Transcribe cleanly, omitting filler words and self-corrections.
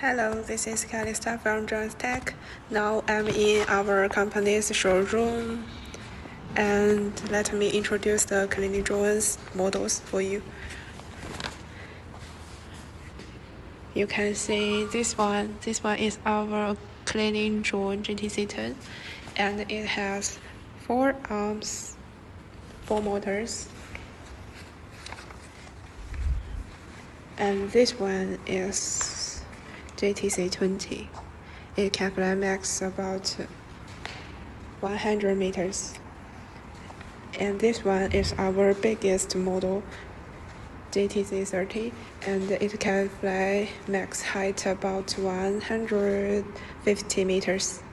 Hello, this is Calista from Joyance Tech. Now I'm in our company's showroom, and let me introduce the cleaning drones models for you. You can see this one. This one is our cleaning drone JT40L, and it has 4 arms, 4 motors. And this one is JTC20. It can fly max about 100 meters. And this one is our biggest model, JTC30, and it can fly max height about 150 meters.